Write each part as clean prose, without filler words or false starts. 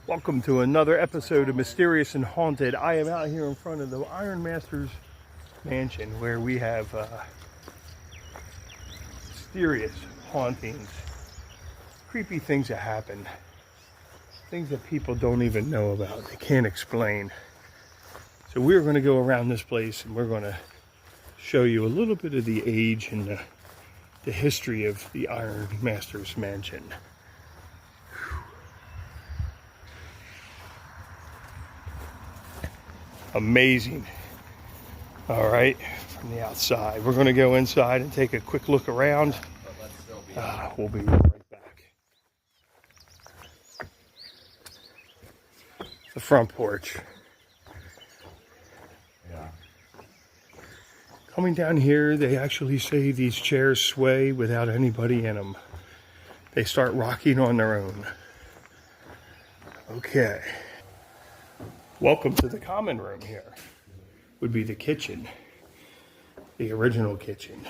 Welcome to another episode of Mysterious and Haunted. I am out here in front of the Iron Master's mansion where we have mysterious hauntings, creepy things that happen, things that people don't even know about, they can't explain. So we're going to go around this place and we're going to show you a little bit of the age and the history of the Iron Master's mansion. Amazing. All right, from the outside. We're going to go inside and take a quick look around. We'll be right back. The front porch. Yeah. Coming down here, they actually say these chairs sway without anybody in them. They start rocking on their own. Okay. Welcome to the common room here. Would be the kitchen. The original kitchen.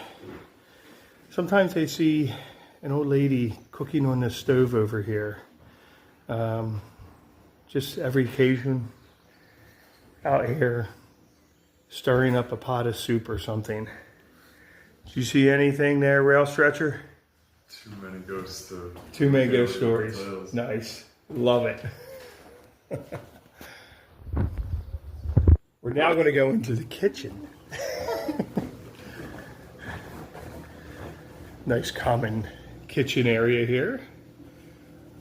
Sometimes they see an old lady cooking on the stove over here. Just every occasion out here stirring up a pot of soup or something. Did you see anything there, Rail Stretcher? Too many ghosts to... Too many ghost stories. Nice. Love it. We're now going to go into the kitchen. Nice common kitchen area here.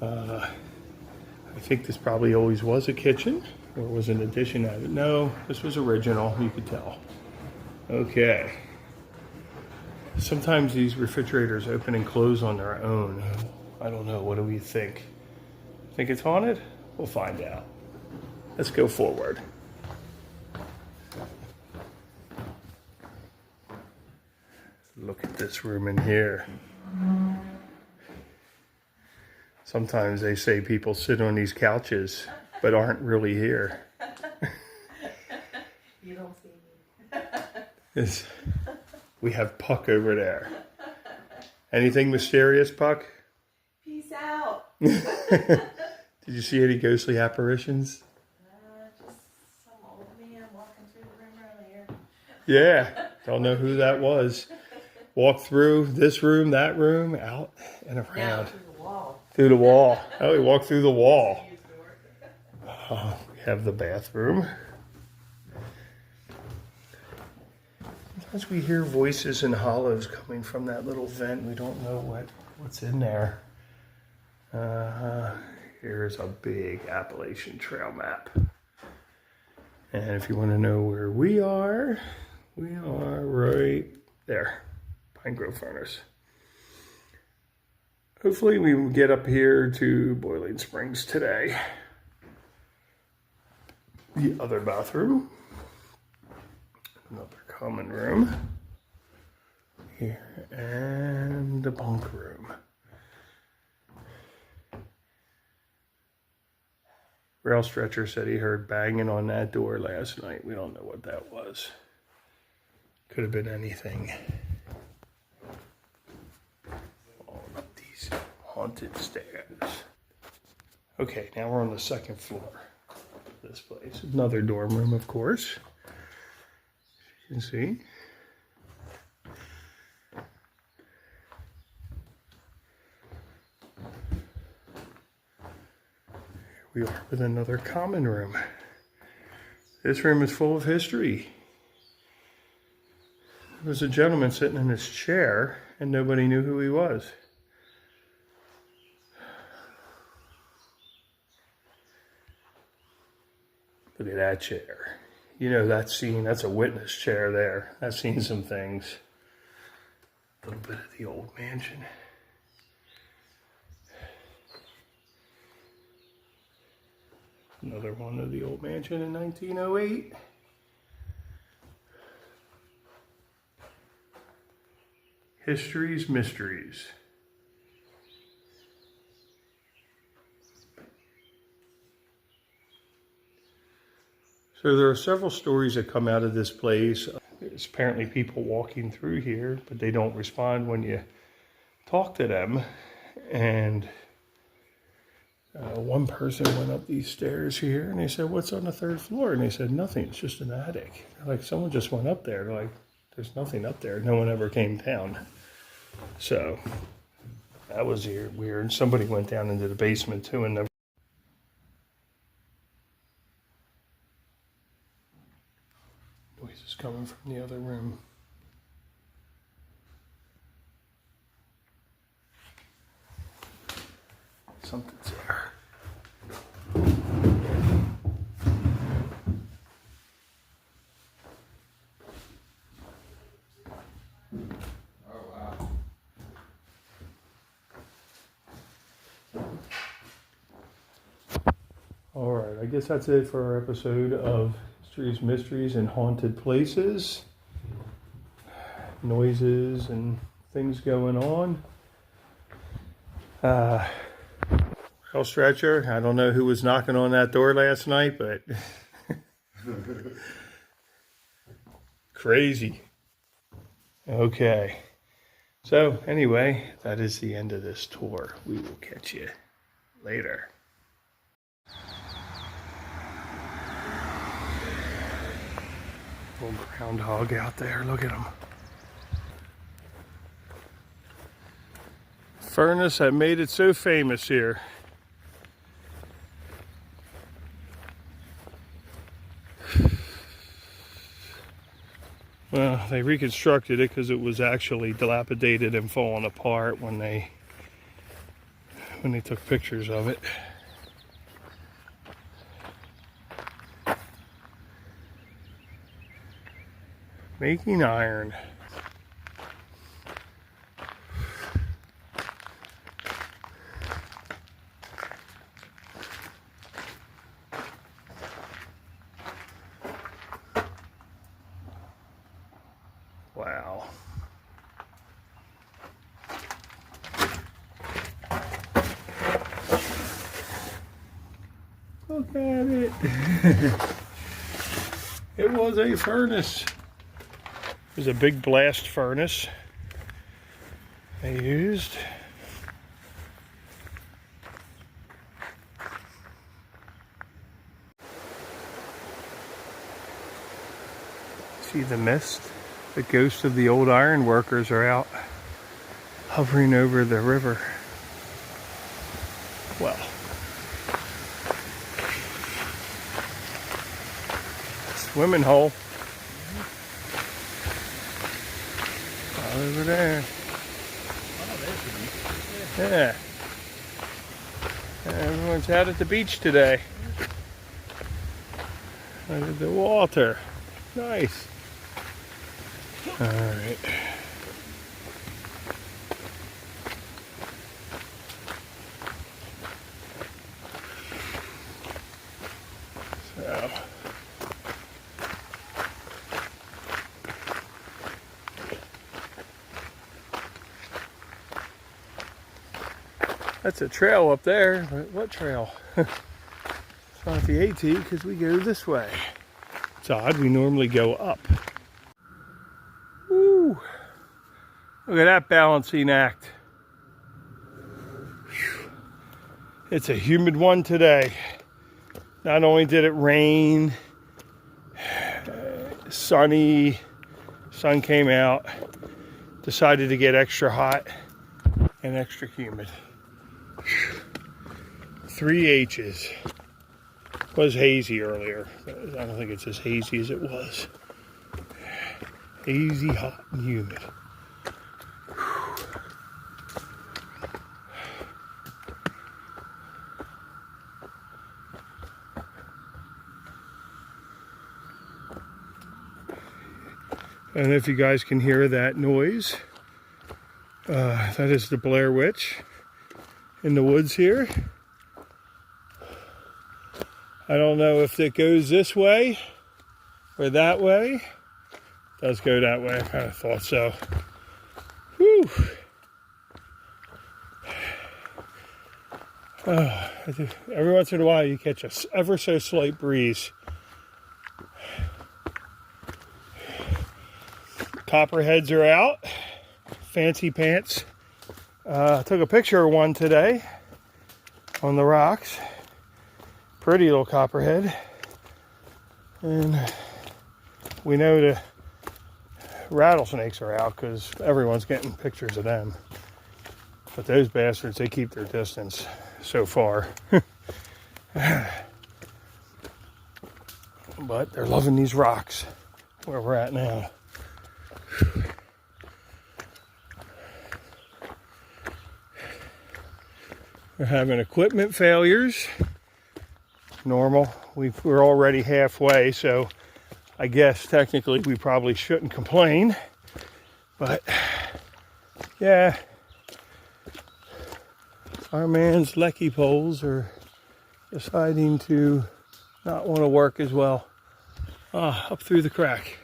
I think this probably always was a kitchen, or was an addition of it. No, this was original, you could tell. Okay. Sometimes these refrigerators open and close on their own. I don't know, what do we think? Think it's haunted? We'll find out. Let's go forward. Look at this room in here. Sometimes they say people sit on these couches, but aren't really here. You don't see me. We have Puck over there. Anything mysterious, Puck? Peace out. Did you see any ghostly apparitions? Just some old man walking through the room earlier. Yeah, don't know who that was. Walk through this room, that room, out and around. Now through the wall. Through the wall. Oh, we walked through the wall. We have the bathroom. Sometimes we hear voices and hollows coming from that little vent. We don't know what's in there. Here's a big Appalachian Trail map. And if you want to know where we are right there. Pine Grove Furnace. Hopefully we will get up here to Boiling Springs today. The other bathroom. Another common room. Here. And the bunk room. Rail Stretcher said he heard banging on that door last night. We don't know what that was. Could have been anything. Haunted stairs. Okay, now we're on the second floor of this place. Another dorm room, of course. As you can see. Here we are with another common room. This room is full of history. There was a gentleman sitting in his chair and nobody knew who he was. Look at that chair. You know that scene, that's a witness chair there. I've seen some things. A little bit of the old mansion. Another one of the old mansion in 1908. History's Mysteries. So there are several stories that come out of this place. There's apparently people walking through here, but they don't respond when you talk to them. And One person went up these stairs here and they said, "What's on the third floor?" And they said, "Nothing, it's just an attic." Like, someone just went up there. They're like, "There's nothing up there." No one ever came down. So that was weird. Somebody went down into the basement too and never. Noise is coming from the other room. Something's there. All right, I guess that's it for our episode of History's Mysteries and Haunted Places. Noises and things going on. Rail stretcher. I don't know who was knocking on that door last night, but crazy. Okay. So anyway, that is the end of this tour. We will catch you later. Little groundhog out there. Look at him. Furnace that made it so famous here. Well, they reconstructed it because it was actually dilapidated and falling apart when they took pictures of it. Making iron. Wow. Look at it. It was a furnace. It was a big blast furnace they used. See the mist? The ghosts of the old iron workers are out hovering over the river. Well, swimming hole. Over there. Yeah. Everyone's out at the beach today. Under the water. Nice. All right. So. That's a trail up there, but what trail? It's not the AT because we go this way. It's odd, we normally go up. Woo! Look at that balancing act. Whew. It's a humid one today. Not only did it rain, sunny, sun came out, decided to get extra hot and extra humid. 3 H's. Was hazy earlier. I don't think it's as hazy as it was. Hazy, hot, and humid. I don't know if you guys can hear that noise. That is the Blair Witch in the woods here. I don't know if it goes this way or that way. It does go that way. I kind of thought so. Whew. Every once in a while you catch a ever so slight breeze. Copperheads are out. Fancy pants. Took a picture of one today. on the rocks. Pretty little copperhead. And we know the rattlesnakes are out because everyone's getting pictures of them. But those bastards, they keep their distance so far. But they're loving these rocks where we're at now. We're having equipment failures. Normal. We're already halfway, so I guess technically we probably shouldn't complain. But yeah, our man's lecky poles are deciding to not want to work as well. Up through the crack.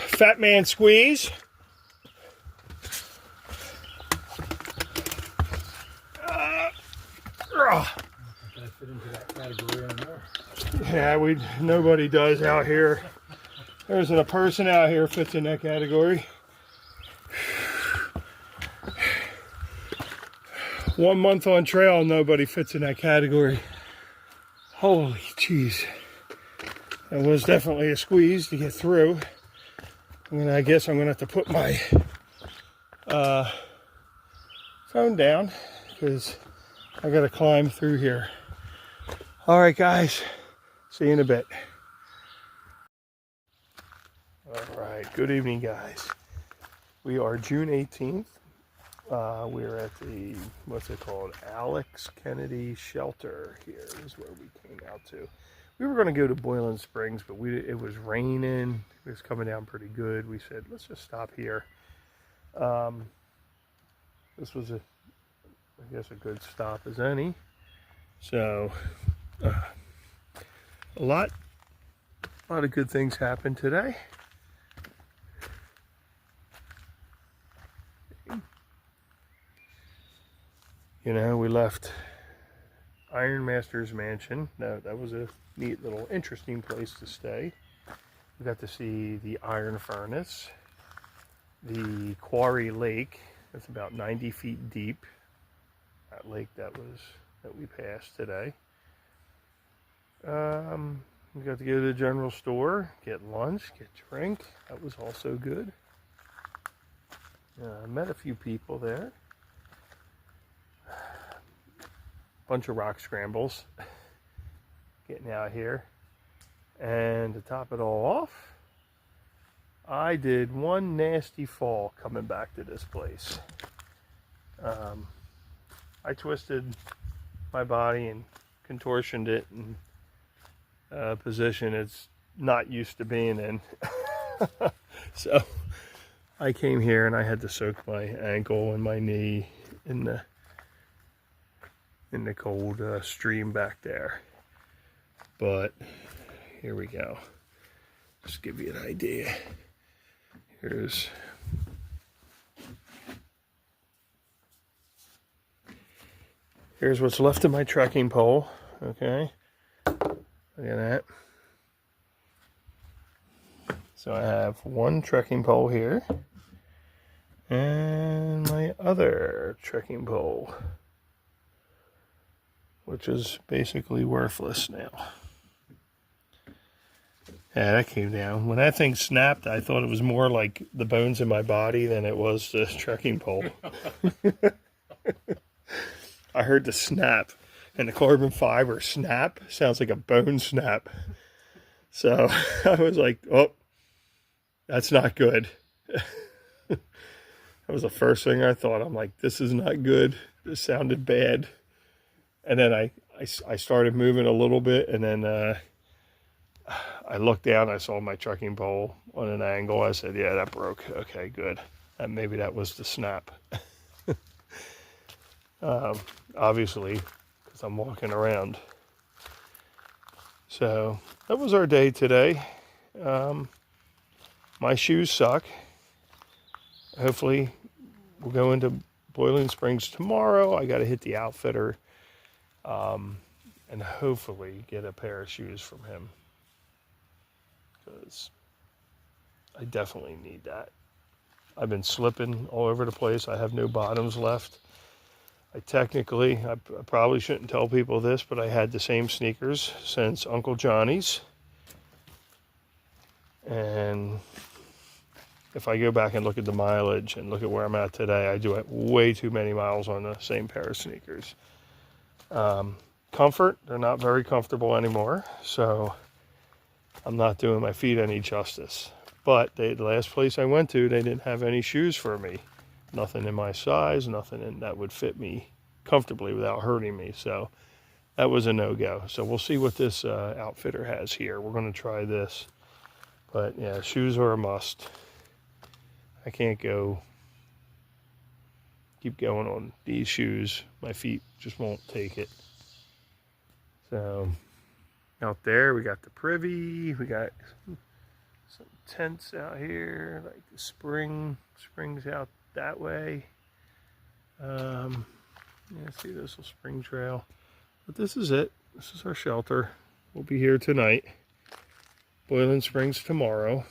Fat man squeeze. Fit into that category anymore. Yeah, nobody does out here. There isn't a person out here fits in that category. 1 month on trail, nobody fits in that category. Holy jeez. It was definitely a squeeze to get through. I guess I'm gonna have to put my phone down because I gotta climb through here. All right, guys, see you in a bit. All right, good evening, guys. We are June 18th. We're at the, what's it called? Alex Kennedy Shelter here is where we came out to. We were going to go to Boiling Springs, but it was raining. It was coming down pretty good. We said, let's just stop here. This was I guess a good stop as any. So a lot of good things happened today. You know, we left Iron Master's Mansion. That was a neat little interesting place to stay. We got to see the iron furnace, the Quarry Lake. That's about 90 feet deep. That lake that we passed today. We got to go to the general store, get lunch, get drink. That was also good. I met a few people there. Bunch of rock scrambles getting out here. And to top it all off, I did one nasty fall coming back to this place. I twisted my body and contortioned it in a position it's not used to being in. So I came here and I had to soak my ankle and my knee in the cold stream back there. But here we go. Just give you an idea. Here's what's left of my trekking pole. Okay, look at that. So I have one trekking pole here and my other trekking pole, which is basically worthless now. Yeah, that came down. When that thing snapped, I thought it was more like the bones in my body than it was the trekking pole. I heard the snap, and the carbon fiber snap sounds like a bone snap. So I was like, oh, that's not good. That was the first thing I thought. I'm like, this is not good. This sounded bad. And then I started moving a little bit, and then I looked down, I saw my trekking pole on an angle. I said, yeah, that broke. Okay, good. And maybe that was the snap. Obviously, because I'm walking around. So that was our day today. My shoes suck. Hopefully we'll go into Boiling Springs tomorrow. I got to hit the outfitter and hopefully get a pair of shoes from him, because I definitely need that. I've been slipping all over the place. I have no bottoms left. I probably shouldn't tell people this, but I had the same sneakers since Uncle Johnny's. And if I go back and look at the mileage and look at where I'm at today, I do have way too many miles on the same pair of sneakers. Comfort, they're not very comfortable anymore, so I'm not doing my feet any justice. But the last place I went to, they didn't have any shoes for me. Nothing in my size, nothing that would fit me comfortably without hurting me. So that was a no-go. So we'll see what this outfitter has here. We're going to try this. But yeah, shoes are a must. I can't keep going on these shoes. My feet just won't take it. So out there we got the privy. We got some tents out here, like the springs out that way. Yeah, see this little spring trail. But this is it. This is our shelter. We'll be here tonight. Boiling Springs tomorrow.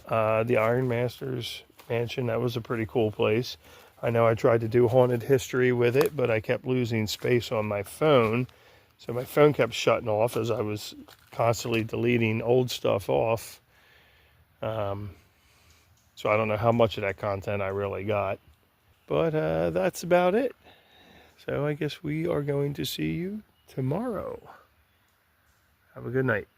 The Iron Masters Mansion, that was a pretty cool place. I know I tried to do haunted history with it, but I kept losing space on my phone. So my phone kept shutting off as I was constantly deleting old stuff off. So I don't know how much of that content I really got. But that's about it. So I guess we are going to see you tomorrow. Have a good night.